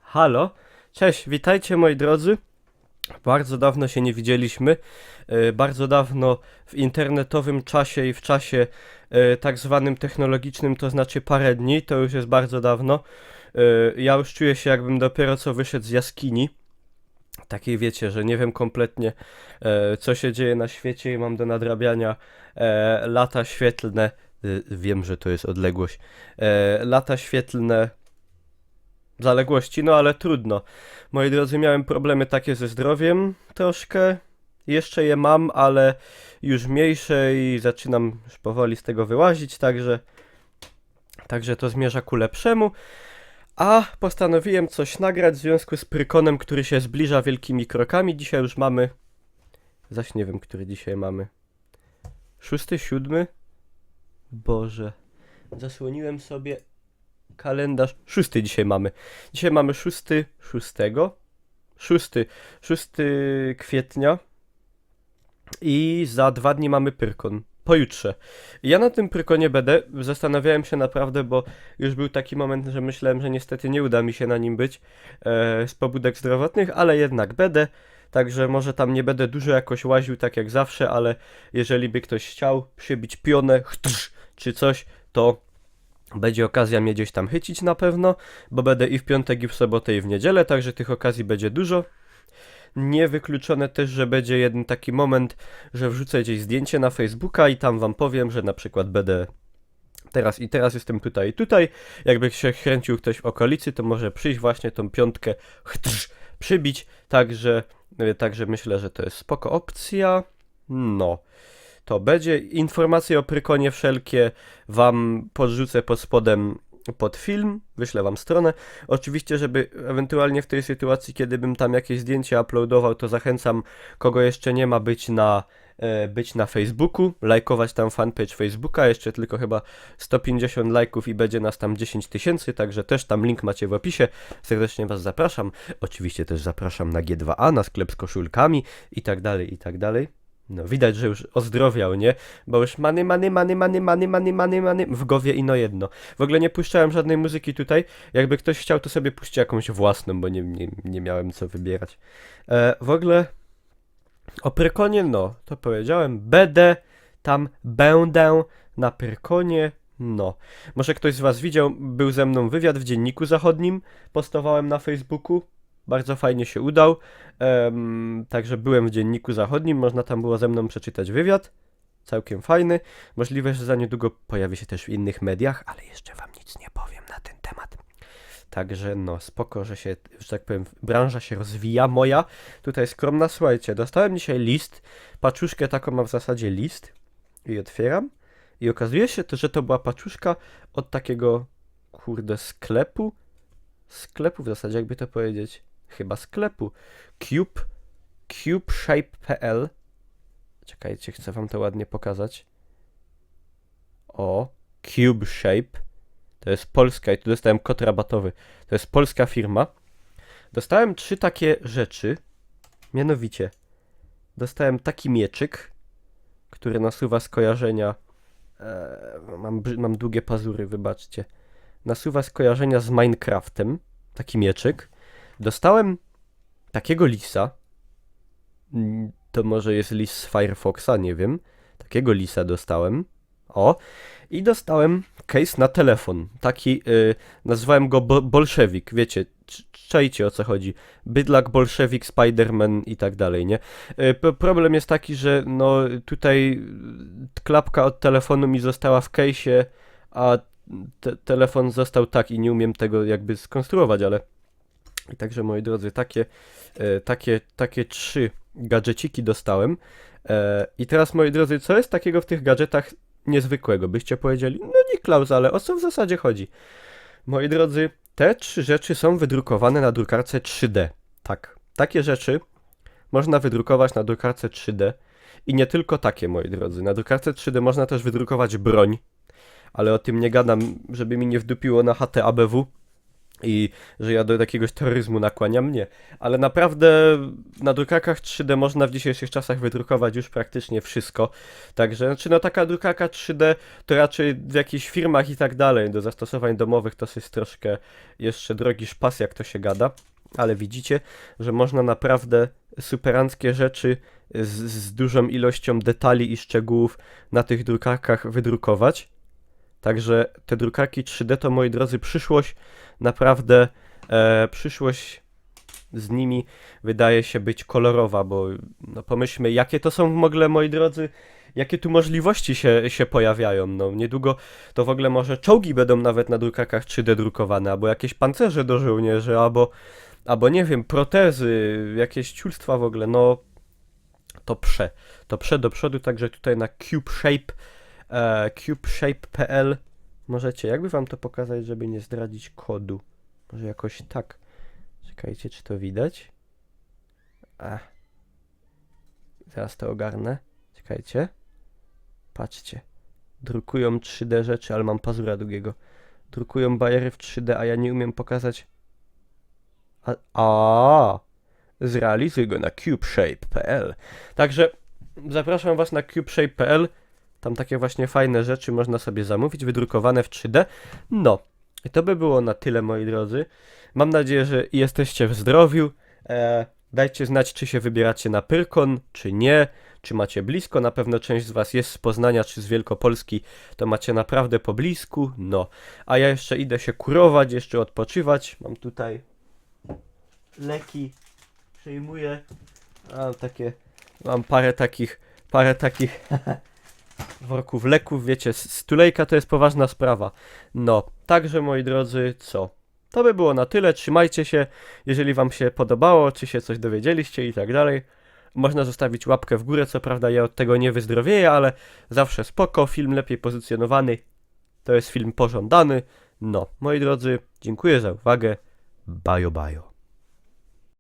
Halo, cześć, witajcie moi drodzy. Bardzo dawno się nie widzieliśmy. Bardzo dawno w internetowym czasie i w czasie tak zwanym technologicznym, to znaczy parę dni, to już jest bardzo dawno. Ja już czuję się, jakbym dopiero co wyszedł z jaskini. Takiej wiecie, że nie wiem kompletnie co się dzieje na świecie i mam do nadrabiania lata świetlne. Wiem, że to jest odległość. Lata świetlne zaległości, no ale trudno. Moi drodzy, miałem problemy takie ze zdrowiem troszkę. Jeszcze je mam, ale już mniejsze i zaczynam już powoli z tego wyłazić, także to zmierza ku lepszemu. A postanowiłem coś nagrać w związku z Prykonem, który się zbliża wielkimi krokami. Dzisiaj już mamy... Zaś nie wiem, który dzisiaj mamy. 6, 7? Boże. Zasłoniłem sobie kalendarz. 6 dzisiaj mamy. Dzisiaj mamy 6, 6 kwietnia i za 2 dni mamy Pyrkon. Pojutrze. Ja na tym Pyrkonie będę. Zastanawiałem się naprawdę, bo już był taki moment, że myślałem, że niestety nie uda mi się na nim być z pobudek zdrowotnych, ale jednak będę. Także może tam nie będę dużo jakoś łaził tak jak zawsze, ale jeżeli by ktoś chciał przybić pionę czy coś, to będzie okazja mnie gdzieś tam chycić na pewno, bo będę i w piątek, i w sobotę, i w niedzielę, także tych okazji będzie dużo. Niewykluczone też, że będzie jeden taki moment, że wrzucę gdzieś zdjęcie na Facebooka i tam wam powiem, że na przykład będę teraz jestem tutaj i tutaj. Jakby się kręcił ktoś w okolicy, to może przyjść właśnie tą piątkę przybić, także myślę, że to jest spoko opcja. No. To będzie. Informacje o Prykonie wszelkie wam podrzucę pod spodem pod film, wyślę wam stronę. Oczywiście, żeby ewentualnie w tej sytuacji, kiedy bym tam jakieś zdjęcie uploadował, to zachęcam, kogo jeszcze nie ma, być na Facebooku, lajkować tam fanpage Facebooka, jeszcze tylko chyba 150 lajków i będzie nas tam 10 000, także też tam link macie w opisie, serdecznie was zapraszam. Oczywiście też zapraszam na G2A, na sklep z koszulkami i tak dalej, i tak dalej. No widać, że już ozdrowiał, nie? Bo już many w głowie ino jedno. W ogóle nie puszczałem żadnej muzyki tutaj. Jakby ktoś chciał, to sobie puści jakąś własną, bo nie miałem co wybierać. W ogóle o Prykonie, no, to powiedziałem. Będę na Prykonie, no. Może ktoś z was widział, był ze mną wywiad w Dzienniku Zachodnim. Postowałem na Facebooku. Bardzo fajnie się udał. Także byłem w Dzienniku Zachodnim, można tam było ze mną przeczytać wywiad. Całkiem fajny. Możliwe, że za niedługo pojawi się też w innych mediach, ale jeszcze wam nic nie powiem na ten temat. Także no, spoko, że tak powiem, branża się rozwija moja. Tutaj skromna, słuchajcie, dostałem dzisiaj list, paczuszkę taką mam w zasadzie list i otwieram. I okazuje się, że to była paczuszka od takiego, kurde, sklepu w zasadzie, jakby to powiedzieć. Chyba sklepu. Cubeshape.pl. Czekajcie, chcę wam to ładnie pokazać. O, Cubeshape. To jest polska i tu dostałem kod rabatowy. To jest polska firma. Dostałem 3 takie rzeczy. Mianowicie, dostałem taki mieczyk, który nasuwa skojarzenia. Mam długie pazury, wybaczcie. Nasuwa skojarzenia z Minecraftem. Taki mieczyk. Dostałem takiego lisa. To może jest lis z Firefoxa, nie wiem. Takiego lisa dostałem. O. I dostałem case na telefon. Taki, nazwałem go Bolszewik. Wiecie, czajcie o co chodzi. Bydlak, Bolszewik, Spiderman i tak dalej, nie? Problem jest taki, że no tutaj klapka od telefonu mi została w case'ie, a telefon został tak i nie umiem tego jakby skonstruować, ale... I także, moi drodzy, takie 3 gadżeciki dostałem. I teraz, moi drodzy, co jest takiego w tych gadżetach niezwykłego? Byście powiedzieli, no Niklaus, ale o co w zasadzie chodzi? Moi drodzy, te 3 rzeczy są wydrukowane na drukarce 3D. Tak, takie rzeczy można wydrukować na drukarce 3D. I nie tylko takie, moi drodzy. Na drukarce 3D można też wydrukować broń. Ale o tym nie gadam, żeby mi nie wdupiło na HT ABW. i że ja do jakiegoś terroryzmu nakłaniam, nie. Ale naprawdę na drukarkach 3D można w dzisiejszych czasach wydrukować już praktycznie wszystko. Także, znaczy no taka drukarka 3D to raczej w jakichś firmach i tak dalej, do zastosowań domowych to jest troszkę jeszcze drogi szpas, jak to się gada. Ale widzicie, że można naprawdę superanckie rzeczy z dużą ilością detali i szczegółów na tych drukarkach wydrukować. Także te drukarki 3D to, moi drodzy, przyszłość. Naprawdę przyszłość z nimi wydaje się być kolorowa, bo no pomyślmy, jakie to są w ogóle, moi drodzy, jakie tu możliwości się pojawiają. No niedługo to w ogóle może czołgi będą nawet na drukarkach 3D drukowane, albo jakieś pancerze do żołnierzy, albo nie wiem, protezy, jakieś ciulstwa w ogóle, no to prze do przodu, także tutaj na cubeshape.pl możecie, jakby wam to pokazać, żeby nie zdradzić kodu. Może jakoś tak. Czekajcie, czy to widać? Zaraz to ogarnę. Czekajcie. Patrzcie. Drukują 3D rzeczy, ale mam pazura długiego. Drukują bajery w 3D, a ja nie umiem pokazać. Zrealizuj go na cubeshape.pl. Także zapraszam was na cubeshape.pl. Tam takie właśnie fajne rzeczy można sobie zamówić, wydrukowane w 3D. No, i to by było na tyle, moi drodzy. Mam nadzieję, że jesteście w zdrowiu. Dajcie znać, czy się wybieracie na Pyrkon, czy nie. Czy macie blisko. Na pewno część z was jest z Poznania, czy z Wielkopolski. To macie naprawdę po blisku. No, a ja jeszcze idę się kurować, jeszcze odpoczywać. Mam tutaj leki. Przejmuję. Mam parę takich worków leków, wiecie, stulejka to jest poważna sprawa. No, także moi drodzy, co? To by było na tyle, trzymajcie się, jeżeli wam się podobało, czy się coś dowiedzieliście i tak dalej. Można zostawić łapkę w górę, co prawda ja od tego nie wyzdrowieję, ale zawsze spoko, film lepiej pozycjonowany, to jest film pożądany. No, moi drodzy, dziękuję za uwagę, bajo bajo.